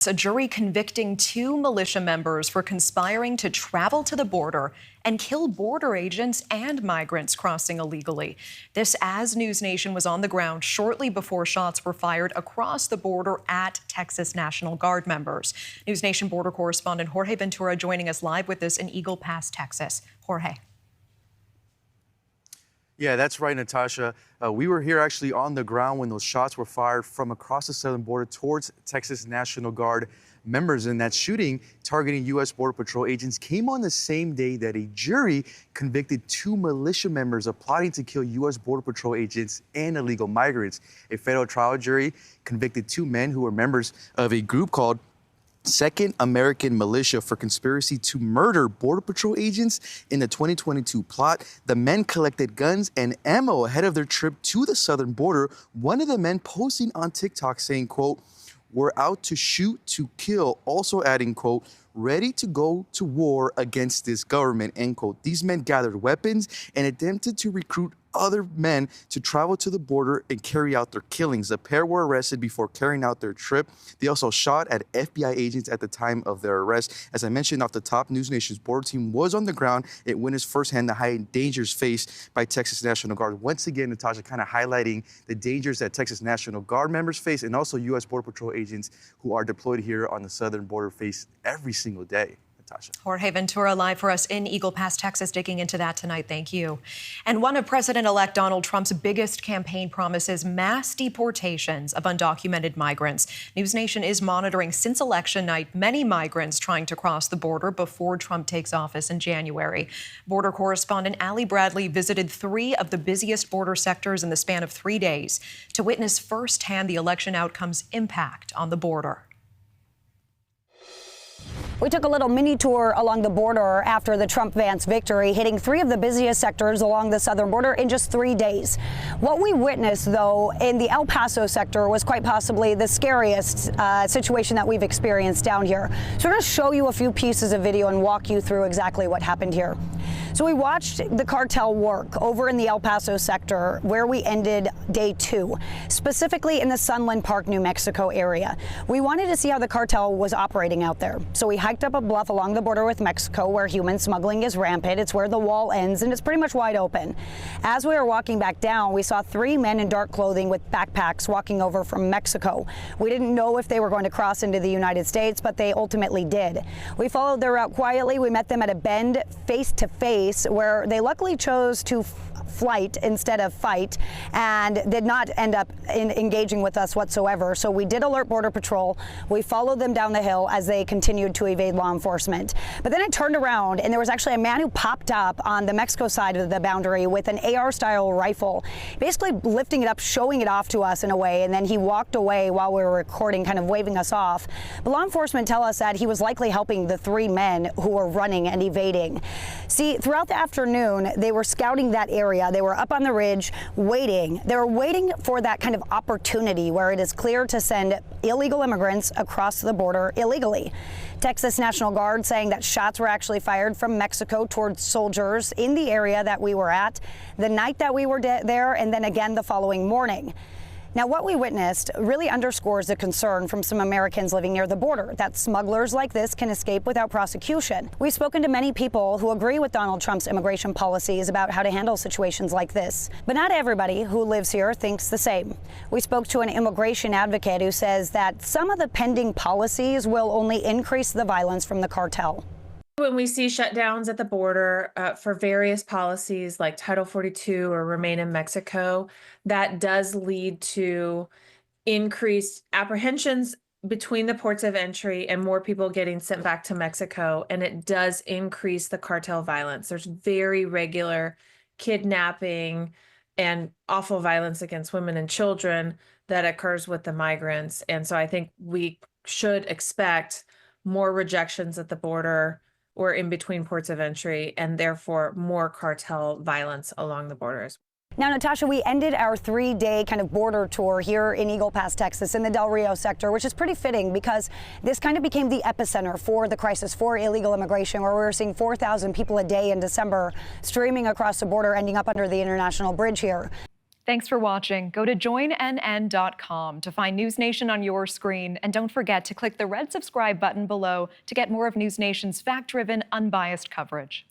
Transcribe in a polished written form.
A jury convicting 2 militia members for conspiring to travel to the border and kill border agents and migrants crossing illegally. This as NewsNation was on the ground shortly before shots were fired across the border at Texas National Guard members. NewsNation border correspondent Jorge Ventura joining us live with us in Eagle Pass, Texas. Jorge. Yeah, that's right, Natasha. We were here actually on the ground when those shots were fired from across the southern border towards Texas National Guard members. And that shooting targeting U.S. Border Patrol agents came on the same day that a jury convicted 2 militia members of plotting to kill U.S. Border Patrol agents and illegal migrants. A federal trial jury convicted 2 men who were members of a group called Second American Militia for conspiracy to murder Border Patrol agents in the 2022 plot. The men collected guns and ammo ahead of their trip to the southern border. One of the men posting on TikTok saying, quote, "We're out to shoot, to kill," also adding, quote, "ready to go to war against this government," end quote. These men gathered weapons and attempted to recruit other men to travel to the border and carry out their killings. The pair were arrested before carrying out their trip. They also shot at FBI agents at the time of their arrest. As I mentioned off the top, NewsNation's border team was on the ground. It witnessed firsthand the high dangers faced by Texas National Guard. Once again, Natasha, kind of highlighting the dangers that Texas National Guard members face and also U.S. Border Patrol agents who are deployed here on the southern border face every single day. Natasha. Jorge Ventura live for us in Eagle Pass, Texas, digging into that tonight. Thank you. And one of President-elect Donald Trump's biggest campaign promises, mass deportations of undocumented migrants. NewsNation is monitoring since election night many migrants trying to cross the border before Trump takes office in January. Border correspondent Allie Bradley visited 3 of the busiest border sectors in the span of 3 days to witness firsthand the election outcome's impact on the border. We took a little mini tour along the border after the Trump-Vance victory, hitting 3 of the busiest sectors along the southern border in just 3 days. What we witnessed, though, in the El Paso sector was quite possibly the scariest situation that we've experienced down here. So we're going to show you a few pieces of video and walk you through exactly what happened here. So we watched the cartel work over in the El Paso sector where we ended day 2, specifically in the Sunland Park, New Mexico area. We wanted to see how the cartel was operating out there. So we hiked up a bluff along the border with Mexico where human smuggling is rampant. It's where the wall ends and it's pretty much wide open. As we were walking back down, we saw 3 men in dark clothing with backpacks walking over from Mexico. We didn't know if they were going to cross into the United States, but they ultimately did. We followed their route quietly. We met them at a bend face to face where they luckily chose to flight instead of fight and did not end up engaging with us whatsoever. So we did alert Border Patrol. We followed them down the hill as they continued to evade law enforcement. But then I turned around and there was actually a man who popped up on the Mexico side of the boundary with an AR-style rifle, basically lifting it up, showing it off to us in a way, and then he walked away while we were recording, kind of waving us off. But law enforcement tell us that he was likely helping the 3 men who were running and evading. See, throughout the afternoon, they were scouting that area. They were up on the ridge waiting. They were waiting for that kind of opportunity where it is clear to send illegal immigrants across the border illegally. Texas National Guard saying that shots were actually fired from Mexico towards soldiers in the area that we were at the night that we were there and then again the following morning. Now, what we witnessed really underscores the concern from some Americans living near the border that smugglers like this can escape without prosecution. We've spoken to many people who agree with Donald Trump's immigration policies about how to handle situations like this. But not everybody who lives here thinks the same. We spoke to an immigration advocate who says that some of the pending policies will only increase the violence from the cartel. When we see shutdowns at the border for various policies like Title 42 or Remain in Mexico, that does lead to increased apprehensions between the ports of entry and more people getting sent back to Mexico. And it does increase the cartel violence. There's very regular kidnapping and awful violence against women and children that occurs with the migrants. And so I think we should expect more rejections at the border or in between ports of entry, and therefore more cartel violence along the borders. Now, Natasha, we ended our 3-day kind of border tour here in Eagle Pass, Texas, in the Del Rio sector, which is pretty fitting because this kind of became the epicenter for the crisis for illegal immigration, where we were seeing 4,000 people a day in December streaming across the border, ending up under the international bridge here. Thanks for watching. Go to joinnn.com to find NewsNation on your screen. And don't forget to click the red subscribe button below to get more of NewsNation's fact-driven, unbiased coverage.